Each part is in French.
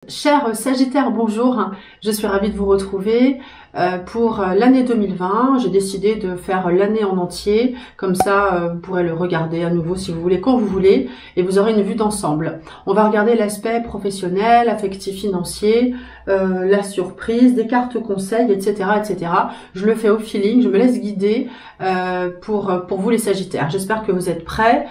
Chers Sagittaires, bonjour, je suis ravie de vous retrouver pour l'année 2020. J'ai décidé de faire l'année en entier, comme ça vous pourrez le regarder à nouveau si vous voulez, quand vous voulez, et vous aurez une vue d'ensemble. On va regarder l'aspect professionnel, affectif, financier, la surprise, des cartes conseils, etc., etc. Je le fais au feeling, je me laisse guider pour vous les Sagittaires. J'espère que vous êtes prêts.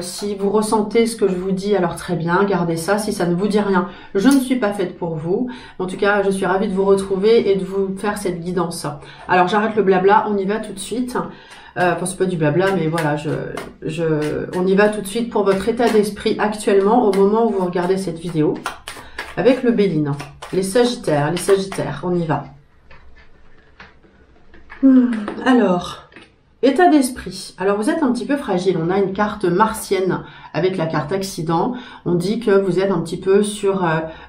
Si vous ressentez ce que je vous dis, alors très bien, gardez ça. Si ça ne vous dit rien, je ne suis pas faite pour vous. En tout cas, je suis ravie de vous retrouver et de vous faire cette guidance. Alors j'arrête le blabla, on y va tout de suite. Enfin, c'est pas du blabla, mais voilà, on y va tout de suite pour votre état d'esprit actuellement, au moment où vous regardez cette vidéo, avec le Béline. Les Sagittaires, on y va. Alors... état d'esprit. Alors vous êtes un petit peu fragile. On a une carte martienne avec la carte accident. On dit que vous êtes un petit peu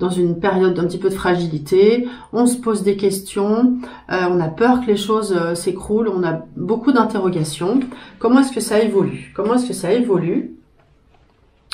dans une période d'un petit peu de fragilité. On se pose des questions. On a peur que les choses s'écroulent. On a beaucoup d'interrogations. Comment est-ce que ça évolue? Comment est-ce que ça évolue?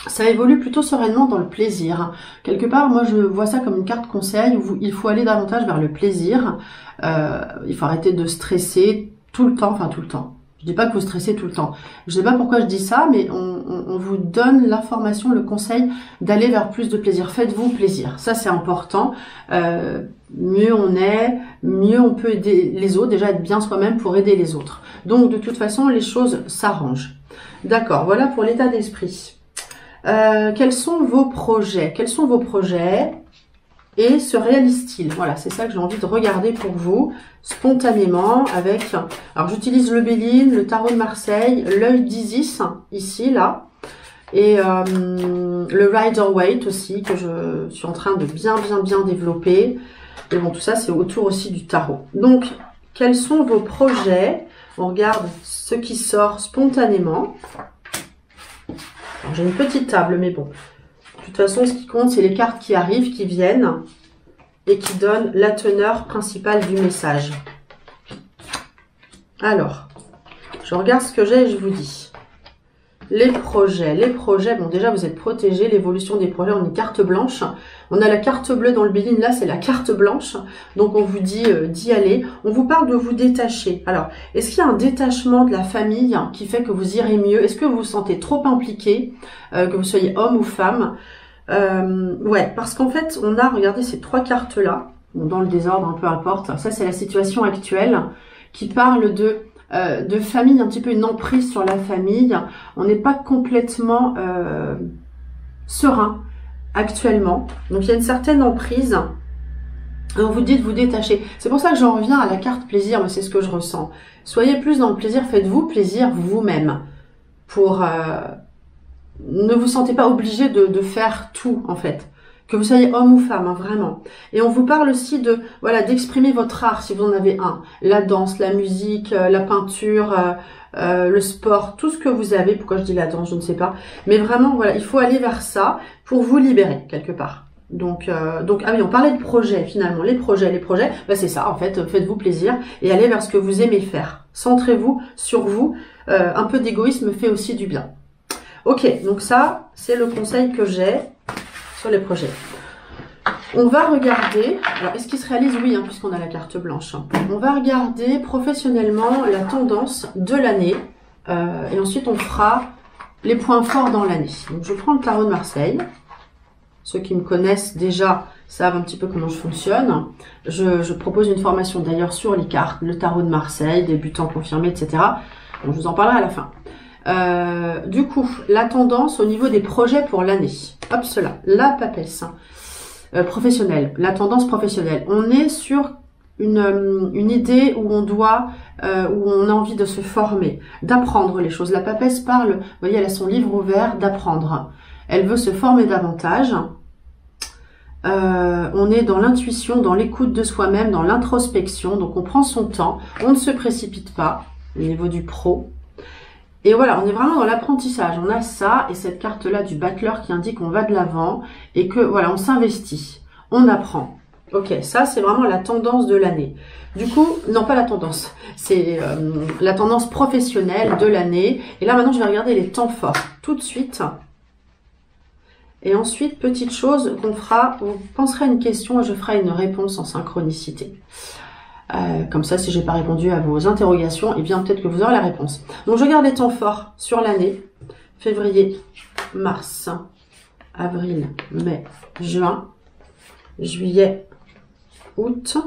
Ça évolue plutôt sereinement dans le plaisir. Quelque part, moi je vois ça comme une carte conseil où il faut aller davantage vers le plaisir. Il faut arrêter de stresser tout le temps, enfin tout le temps. Je dis pas que vous stressez tout le temps. Je sais pas pourquoi je dis ça, mais on vous donne l'information, le conseil d'aller vers plus de plaisir. Faites-vous plaisir. Ça, c'est important. Mieux on est, mieux on peut aider les autres. Déjà, être bien soi-même pour aider les autres. Donc, de toute façon, les choses s'arrangent. D'accord, voilà pour l'état d'esprit. Quels sont vos projets? Quels sont vos projets? Et se réalise-t-il? Voilà, c'est ça que j'ai envie de regarder pour vous, spontanément, avec... Alors, j'utilise le Béline, le tarot de Marseille, l'œil d'Isis, ici, là, et le Rider-Waite aussi, que je suis en train de bien développer. Et bon, tout ça, c'est autour aussi du tarot. Donc, quels sont vos projets? On regarde ce qui sort spontanément. J'ai une petite table, mais bon... de toute façon, ce qui compte, c'est les cartes qui arrivent, qui viennent et qui donnent la teneur principale du message. Alors, je regarde ce que j'ai et je vous dis. Les projets, bon déjà vous êtes protégés, l'évolution des projets, on a une carte blanche. On a la carte bleue dans le Béline, là c'est la carte blanche. Donc on vous dit d'y aller. On vous parle de vous détacher. Alors, est-ce qu'il y a un détachement de la famille qui fait que vous irez mieux? Est-ce que vous vous sentez trop impliqué, que vous soyez homme ou femme? Ouais, parce qu'en fait, on a, regardez ces trois cartes-là, bon, dans le désordre, un peu importe. Ça c'est la situation actuelle qui parle de famille, un petit peu une emprise sur la famille. On n'est pas complètement serein actuellement. Donc il y a une certaine emprise. Et on vous dit de vous détacher. C'est pour ça que j'en reviens à la carte plaisir, mais c'est ce que je ressens. Soyez plus dans le plaisir, faites-vous plaisir vous-même. Pour ne vous sentez pas obligé de faire tout en fait. Que vous soyez homme ou femme, hein, vraiment. Et on vous parle aussi de voilà d'exprimer votre art si vous en avez un. La danse, la musique, la peinture, le sport, tout ce que vous avez. Pourquoi je dis la danse, je ne sais pas. Mais vraiment, voilà, il faut aller vers ça pour vous libérer quelque part. Donc ah oui, on parlait de projets finalement. Les projets, bah c'est ça en fait. Faites-vous plaisir et allez vers ce que vous aimez faire. Centrez-vous sur vous. Un peu d'égoïsme fait aussi du bien. Ok, donc ça, c'est le conseil que j'ai sur les projets. On va regarder, alors est-ce qu'il se réalise? Oui, hein, puisqu'on a la carte blanche. On va regarder professionnellement la tendance de l'année et ensuite on fera les points forts dans l'année. Donc je prends le tarot de Marseille. Ceux qui me connaissent déjà savent un petit peu comment je fonctionne. Je propose une formation d'ailleurs sur les cartes, le tarot de Marseille, débutant confirmé, etc. Bon, je vous en parlerai à la fin. Du coup, la tendance au niveau des projets pour l'année. Hop, cela, la papesse professionnelle, la tendance professionnelle. On est sur une idée où on doit, où on a envie de se former, d'apprendre les choses. La papesse parle, vous voyez, elle a son livre ouvert, d'apprendre. Elle veut se former davantage. On est dans l'intuition, dans l'écoute de soi-même, dans l'introspection. Donc on prend son temps, on ne se précipite pas au niveau du pro. Et voilà, on est vraiment dans l'apprentissage. On a ça et cette carte-là du battleur qui indique qu'on va de l'avant et que voilà, on s'investit, on apprend. Ok, ça c'est vraiment la tendance de l'année. Du coup, non pas la tendance, c'est la tendance professionnelle de l'année. Et là maintenant, je vais regarder les temps forts tout de suite. Et ensuite, petite chose qu'on fera, vous penserez à une question et je ferai une réponse en synchronicité. Comme ça, si j'ai pas répondu à vos interrogations, eh bien peut-être que vous aurez la réponse. Donc je regarde les temps forts sur l'année. Février, mars, avril, mai, juin, juillet, août,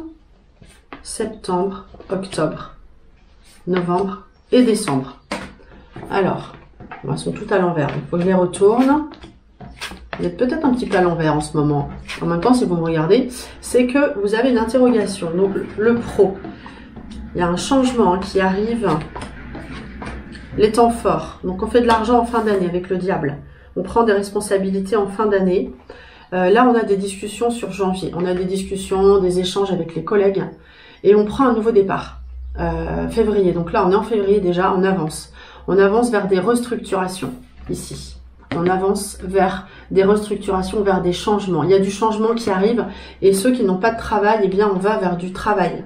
septembre, octobre, novembre et décembre. Alors, elles sont toutes à l'envers. Il faut que je les retourne. Vous êtes peut-être un petit peu à l'envers en ce moment. En même temps, si vous me regardez, c'est que vous avez une interrogation. Donc, le pro, il y a un changement qui arrive. Les temps forts. Donc, on fait de l'argent en fin d'année avec le diable. On prend des responsabilités en fin d'année. Là, on a des discussions sur janvier. On a des discussions, des échanges avec les collègues. Et on prend un nouveau départ. Février. Donc là, on est en février déjà, on avance. On avance vers des restructurations ici. On avance vers des restructurations, vers des changements. Il y a du changement qui arrive et ceux qui n'ont pas de travail, eh bien, on va vers du travail.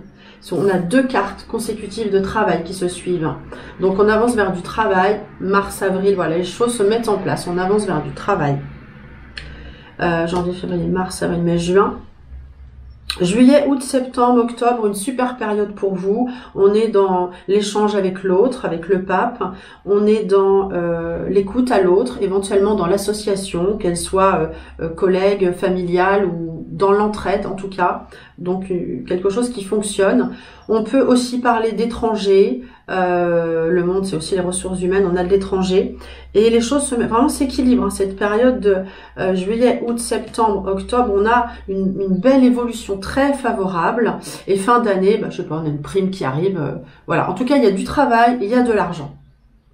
On a 2 cartes consécutives de travail qui se suivent. Donc, on avance vers du travail. Mars, avril, voilà, les choses se mettent en place. On avance vers du travail. Janvier, février, mars, avril, mai, juin. Juillet, août, septembre, octobre, une super période pour vous. On est dans l'échange avec l'autre, avec le pape. On est dans l'écoute à l'autre, éventuellement dans l'association, qu'elle soit collègue, familiale ou dans l'entraide en tout cas. Donc quelque chose qui fonctionne. On peut aussi parler d'étrangers. Le monde, c'est aussi les ressources humaines. On a de l'étranger. Et les choses vraiment s'équilibrent. Hein. Cette période de juillet, août, septembre, octobre, on a une belle évolution très favorable. Et fin d'année, bah, je sais pas, on a une prime qui arrive. Voilà. En tout cas, il y a du travail, il y a de l'argent.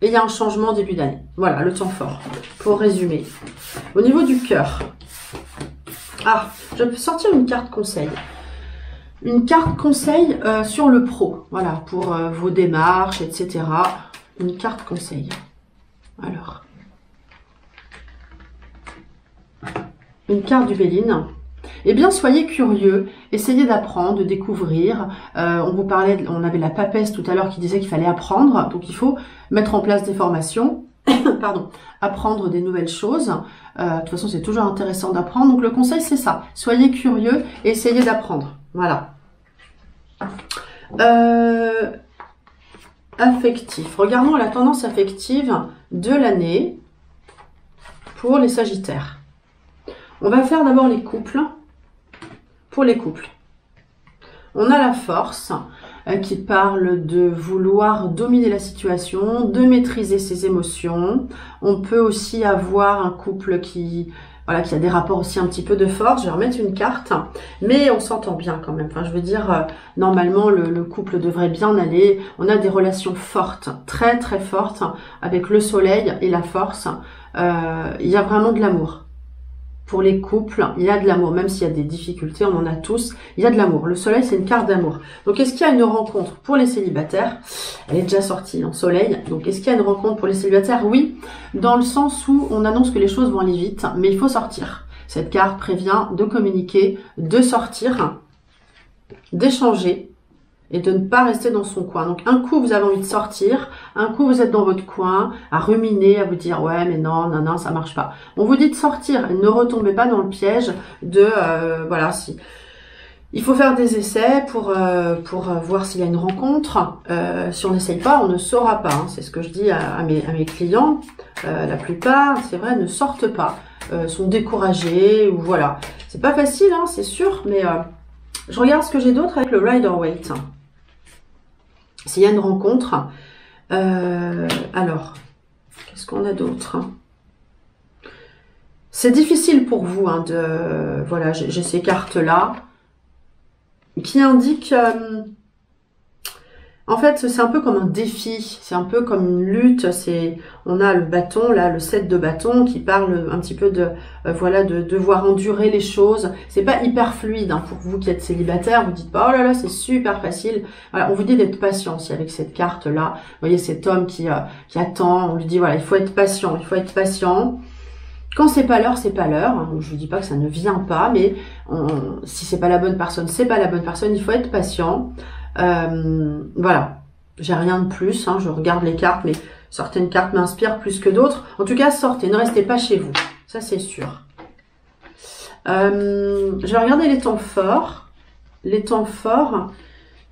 Et il y a un changement début d'année. Voilà, le temps fort. Pour résumer. Au niveau du cœur. Ah, je peux sortir une carte conseil. Une carte conseil sur le pro. Voilà, pour vos démarches, etc. Une carte conseil. Alors. Une carte du Béline. Eh bien, soyez curieux, essayez d'apprendre, de découvrir. On avait la papesse tout à l'heure qui disait qu'il fallait apprendre. Donc, il faut mettre en place des formations. Pardon, apprendre des nouvelles choses. De toute façon, c'est toujours intéressant d'apprendre. Donc, le conseil, c'est ça. Soyez curieux et essayez d'apprendre. Voilà. Affectif. Regardons la tendance affective de l'année pour les Sagittaires. On va faire d'abord les couples. Pour les couples, on a la force qui parle de vouloir dominer la situation, de maîtriser ses émotions. On peut aussi avoir un couple qui a des rapports aussi un petit peu de force. Je vais remettre une carte, mais on s'entend bien quand même. Enfin, je veux dire, normalement, le couple devrait bien aller. On a des relations fortes, très très fortes, avec le soleil et la force. Il y a vraiment de l'amour. Pour les couples, il y a de l'amour, même s'il y a des difficultés, on en a tous, il y a de l'amour. Le soleil, c'est une carte d'amour. Donc, est-ce qu'il y a une rencontre pour les célibataires? Elle est déjà sortie en soleil. Donc, est-ce qu'il y a une rencontre pour les célibataires? Oui, dans le sens où on annonce que les choses vont aller vite, mais il faut sortir. Cette carte prévient de communiquer, de sortir, d'échanger et de ne pas rester dans son coin. Donc, un coup, vous avez envie de sortir, un coup, vous êtes dans votre coin, à ruminer, à vous dire, ouais, mais non, non, non, ça marche pas. On vous dit de sortir, ne retombez pas dans le piège de, voilà, si... Il faut faire des essais pour voir s'il y a une rencontre. Si on n'essaye pas, on ne saura pas. Hein. C'est ce que je dis à mes clients. La plupart, c'est vrai, ne sortent pas, sont découragés, ou voilà. C'est pas facile, hein, c'est sûr, mais je regarde ce que j'ai d'autre avec le Rider-Waite. S'il y a une rencontre, alors, qu'est-ce qu'on a d'autre? C'est difficile pour vous, hein, voilà, j'ai ces cartes-là, qui indiquent, en fait, c'est un peu comme un défi, c'est un peu comme une lutte, on a le bâton, là, le 7 de bâton, qui parle un petit peu de, voilà, de devoir endurer les choses. C'est pas hyper fluide, hein, pour vous qui êtes célibataire, vous dites pas, oh là là, c'est super facile. Voilà, on vous dit d'être patient aussi avec cette carte-là. Vous voyez, cet homme qui attend, on lui dit, voilà, il faut être patient, il faut être patient. Quand c'est pas l'heure, c'est pas l'heure. Je vous dis pas que ça ne vient pas, mais si c'est pas la bonne personne, c'est pas la bonne personne, il faut être patient. Voilà, j'ai rien de plus, hein, je regarde les cartes, mais certaines cartes m'inspirent plus que d'autres. En tout cas, sortez, ne restez pas chez vous, ça c'est sûr. Je vais regarder les temps forts. Les temps forts.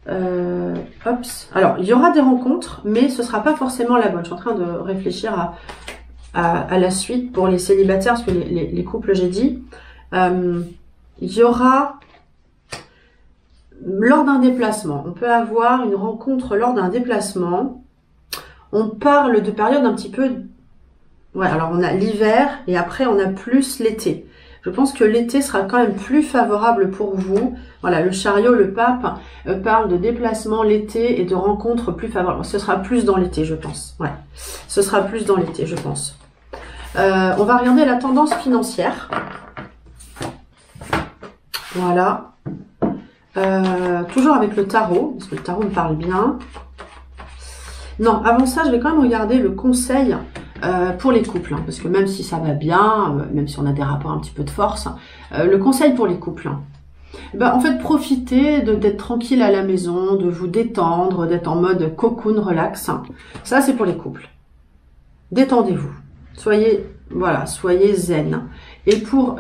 Alors, il y aura des rencontres, mais ce sera pas forcément la bonne. Je suis en train de réfléchir à la suite pour les célibataires, parce que les couples, j'ai dit. Il y aura, lors d'un déplacement, on peut avoir une rencontre lors d'un déplacement. On parle de période un petit peu... Ouais, alors on a l'hiver et après on a plus l'été. Je pense que l'été sera quand même plus favorable pour vous. Voilà, le chariot, le pape parle de déplacement l'été et de rencontres plus favorables. Ce sera plus dans l'été, je pense. Ouais, ce sera plus dans l'été, je pense. On va regarder la tendance financière. Voilà. Toujours avec le tarot, parce que le tarot me parle bien. Non, avant ça, je vais quand même regarder le conseil pour les couples, hein, parce que même si ça va bien, même si on a des rapports un petit peu de force, le conseil pour les couples, hein, en fait, profitez d'être tranquille à la maison, de vous détendre, d'être en mode cocoon, relax. Ça, c'est pour les couples. Détendez-vous. Soyez, voilà, soyez zen. Et pour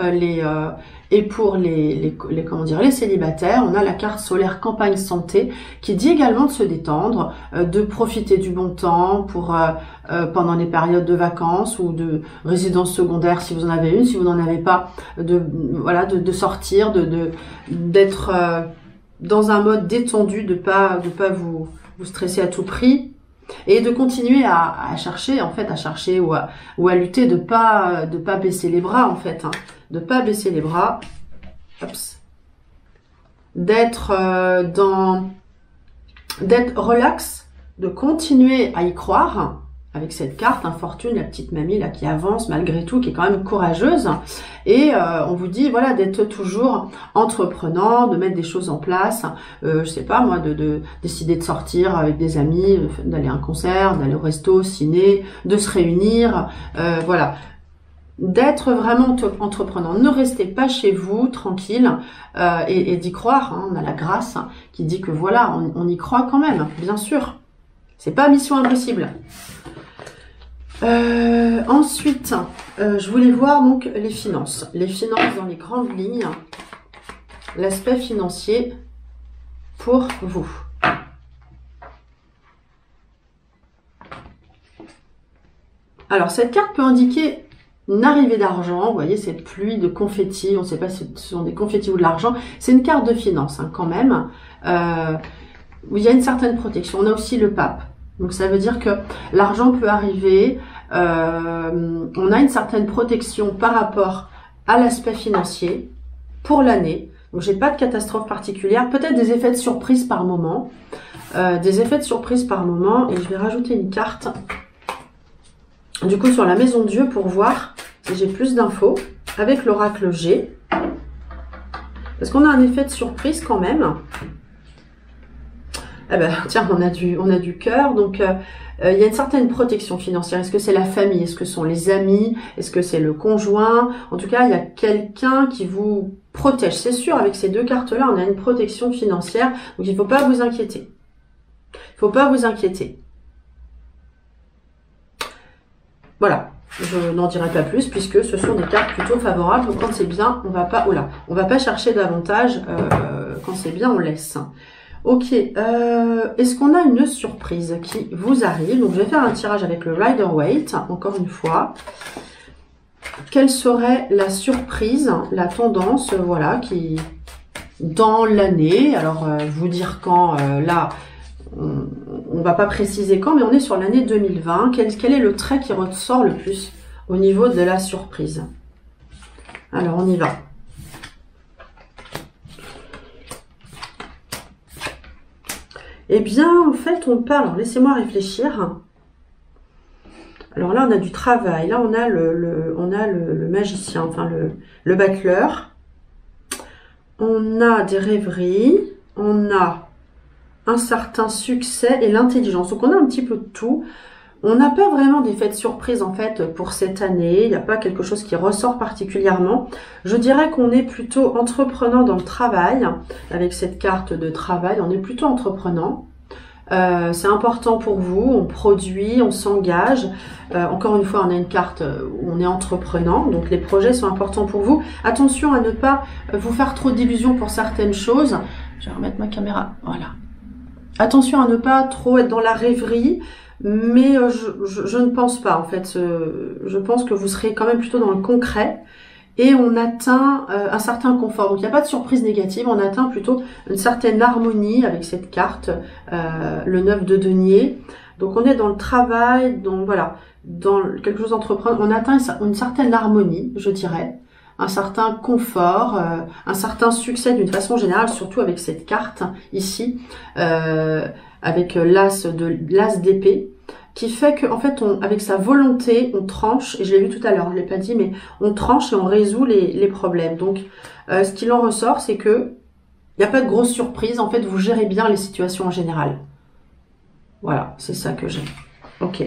comment dire, les célibataires, on a la carte solaire campagne santé qui dit également de se détendre, de profiter du bon temps pour pendant les périodes de vacances ou de résidence secondaire si vous en avez une, si vous n'en avez pas, de sortir, d'être dans un mode détendu, de pas vous stresser à tout prix. Et de continuer à chercher, en fait, ou à lutter, de pas baisser les bras, en fait, hein, de pas baisser les bras, d'être relax, de continuer à y croire, avec cette carte, Fortune, la petite mamie là qui avance malgré tout, qui est quand même courageuse. Et on vous dit voilà d'être toujours entreprenant, de mettre des choses en place. Je sais pas moi, de décider de sortir avec des amis, d'aller à un concert, d'aller au resto, ciné, de se réunir. Voilà. D'être vraiment entreprenant. Ne restez pas chez vous, tranquille, et d'y croire. Hein. On a la grâce qui dit que voilà, on y croit quand même, bien sûr. C'est pas mission impossible. Ensuite, je voulais voir donc les finances. Les finances dans les grandes lignes. L'aspect financier pour vous. Alors, cette carte peut indiquer une arrivée d'argent. Vous voyez cette pluie de confettis. On ne sait pas si ce sont des confettis ou de l'argent. C'est une carte de finance hein, quand même. Où il y a une certaine protection. On a aussi le pape. Donc ça veut dire que l'argent peut arriver, on a une certaine protection par rapport à l'aspect financier pour l'année. Donc j'ai pas de catastrophe particulière, peut-être des effets de surprise par moment, et je vais rajouter une carte du coup sur la maison Dieu pour voir si j'ai plus d'infos avec l'oracle G, parce qu'on a un effet de surprise quand même. Eh ben, tiens, on a du cœur, donc il y a une certaine protection financière. Est-ce que c'est la famille? Est-ce que ce sont les amis? Est-ce que c'est le conjoint? En tout cas, il y a quelqu'un qui vous protège. C'est sûr, avec ces deux cartes-là, on a une protection financière, donc il ne faut pas vous inquiéter. Il ne faut pas vous inquiéter. Voilà, je n'en dirai pas plus puisque ce sont des cartes plutôt favorables. Donc quand c'est bien, on va pas chercher davantage. Quand c'est bien, on laisse. Ok, est-ce qu'on a une surprise qui vous arrive? Donc je vais faire un tirage avec le Rider-Waite, encore une fois. Quelle serait la surprise, la tendance, voilà, qui dans l'année, alors vous dire quand, là, on va pas préciser quand, mais on est sur l'année 2020. Quel est le trait qui ressort le plus au niveau de la surprise? Alors on y va. Eh bien, en fait, on parle, laissez-moi réfléchir. Alors là, on a du travail. Là, on a le magicien, enfin le battleur. On a des rêveries. On a un certain succès et l'intelligence. Donc, on a un petit peu de tout. On n'a pas vraiment d'effet de surprise, en fait, pour cette année. Il n'y a pas quelque chose qui ressort particulièrement. Je dirais qu'on est plutôt entreprenant dans le travail. Avec cette carte de travail, on est plutôt entreprenant. C'est important pour vous, on produit, on s'engage. Encore une fois, on a une carte où on est entreprenant, donc les projets sont importants pour vous. Attention à ne pas vous faire trop d'illusions pour certaines choses. Je vais remettre ma caméra, voilà. Attention à ne pas trop être dans la rêverie, mais je ne pense pas en fait. Je pense que vous serez quand même plutôt dans le concret. Et on atteint un certain confort. Donc il n'y a pas de surprise négative, on atteint plutôt une certaine harmonie avec cette carte, le 9 de denier. Donc on est dans le travail, donc voilà, dans quelque chose d'entreprendre, on atteint une certaine harmonie, je dirais, un certain confort, un certain succès d'une façon générale, surtout avec cette carte ici, avec l'as d'épée. Qui fait qu'en fait, avec sa volonté, on tranche, et je l'ai vu tout à l'heure, je l'ai pas dit, mais on tranche et on résout les problèmes. Donc, ce qu'il en ressort, c'est que il n'y a pas de grosse surprise. En fait, vous gérez bien les situations en général. Voilà, c'est ça que j'ai. Ok.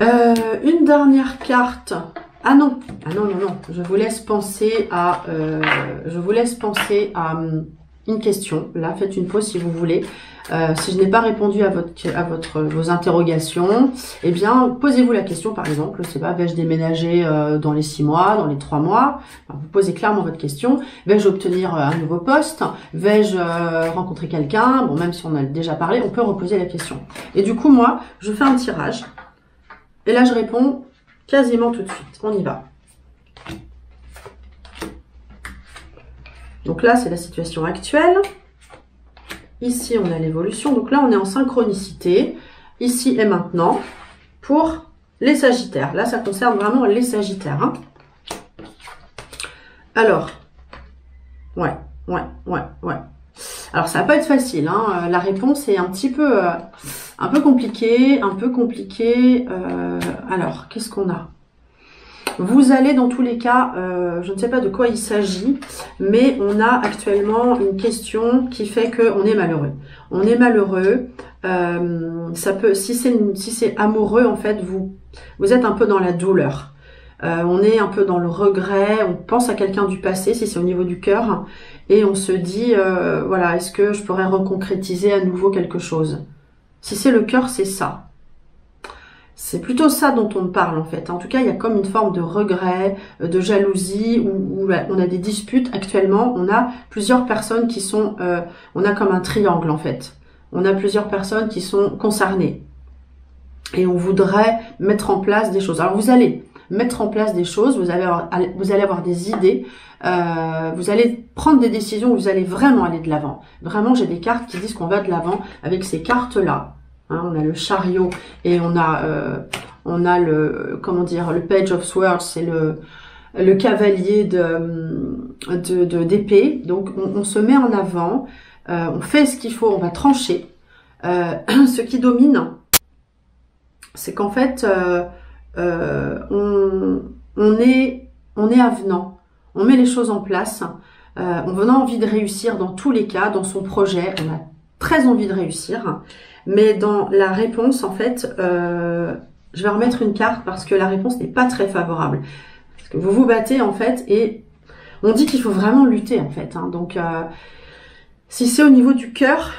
Une dernière carte. Ah non, non. Je vous laisse penser à, une question. Là, faites une pause si vous voulez. Si je n'ai pas répondu à vos interrogations, eh bien, posez-vous la question, par exemple, je sais pas, vais-je déménager dans les 6 mois, dans les 3 mois? Enfin, vous posez clairement votre question. Vais-je obtenir un nouveau poste? Vais-je rencontrer quelqu'un? Bon, même si on a déjà parlé, on peut reposer la question. Et du coup, moi, je fais un tirage. Et là, je réponds quasiment tout de suite. On y va. Donc là, c'est la situation actuelle. Ici, on a l'évolution. Donc là, on est en synchronicité. Ici et maintenant, pour les Sagittaires. Là, ça concerne vraiment les Sagittaires. Hein. Alors, ouais. Alors, ça va pas être facile. Hein. La réponse est un peu compliquée. Alors, qu'est-ce qu'on a ? Vous allez dans tous les cas, je ne sais pas de quoi il s'agit, mais on a actuellement une question qui fait qu'on est malheureux. On est malheureux. Ça peut, si c'est amoureux, en fait, vous êtes un peu dans la douleur. On est un peu dans le regret. On pense à quelqu'un du passé, si c'est au niveau du cœur, et on se dit, voilà, est-ce que je pourrais reconcrétiser à nouveau quelque chose? Si c'est le cœur, c'est ça. C'est plutôt ça dont on parle en fait. En tout cas, il y a comme une forme de regret, de jalousie, où on a des disputes actuellement. On a plusieurs personnes qui sont... on a comme un triangle en fait. On a plusieurs personnes qui sont concernées. Et on voudrait mettre en place des choses. Alors vous allez mettre en place des choses, vous allez avoir des idées, vous allez prendre des décisions, vous allez vraiment aller de l'avant. Vraiment, j'ai des cartes qui disent qu'on va de l'avant avec ces cartes-là. Hein, on a le chariot et on a le, comment dire, le Page of Swords, c'est le cavalier d'épée. Donc on se met en avant, on fait ce qu'il faut, on va trancher. Ce qui domine, c'est qu'en fait on est avenant, on met les choses en place, on a envie de réussir dans tous les cas, dans son projet, on a très envie de réussir. Mais dans la réponse, en fait, je vais remettre une carte parce que la réponse n'est pas très favorable. Parce que vous vous battez, en fait, et on dit qu'il faut vraiment lutter, en fait. Hein. Donc, si c'est au niveau du cœur,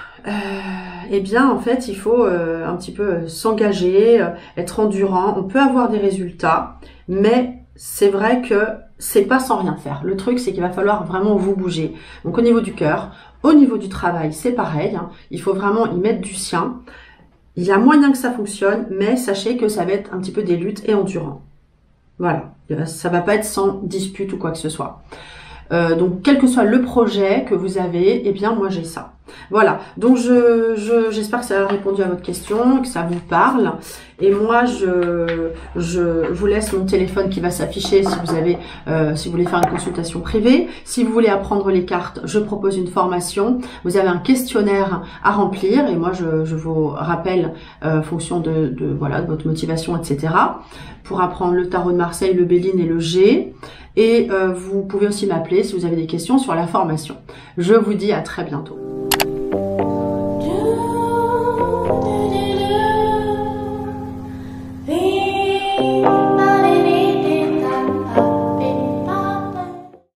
eh bien, en fait, il faut un petit peu s'engager, être endurant. On peut avoir des résultats, mais c'est vrai que c'est pas sans rien faire. Le truc, c'est qu'il va falloir vraiment vous bouger. Donc, au niveau du cœur, au niveau du travail, c'est pareil. Hein. Il faut vraiment y mettre du sien. Il y a moyen que ça fonctionne, mais sachez que ça va être un petit peu des luttes et endurant. Voilà. Ça va pas être sans dispute ou quoi que ce soit. Donc, quel que soit le projet que vous avez, eh bien, moi, j'ai ça. Voilà. Donc, j'espère que ça a répondu à votre question, que ça vous parle. Et moi, je vous laisse mon téléphone qui va s'afficher si vous voulez faire une consultation privée. Si vous voulez apprendre les cartes, je propose une formation. Vous avez un questionnaire à remplir et moi, je vous rappelle fonction de votre motivation, etc. pour apprendre le tarot de Marseille, le Béline et le G. Et vous pouvez aussi m'appeler si vous avez des questions sur la formation. Je vous dis à très bientôt.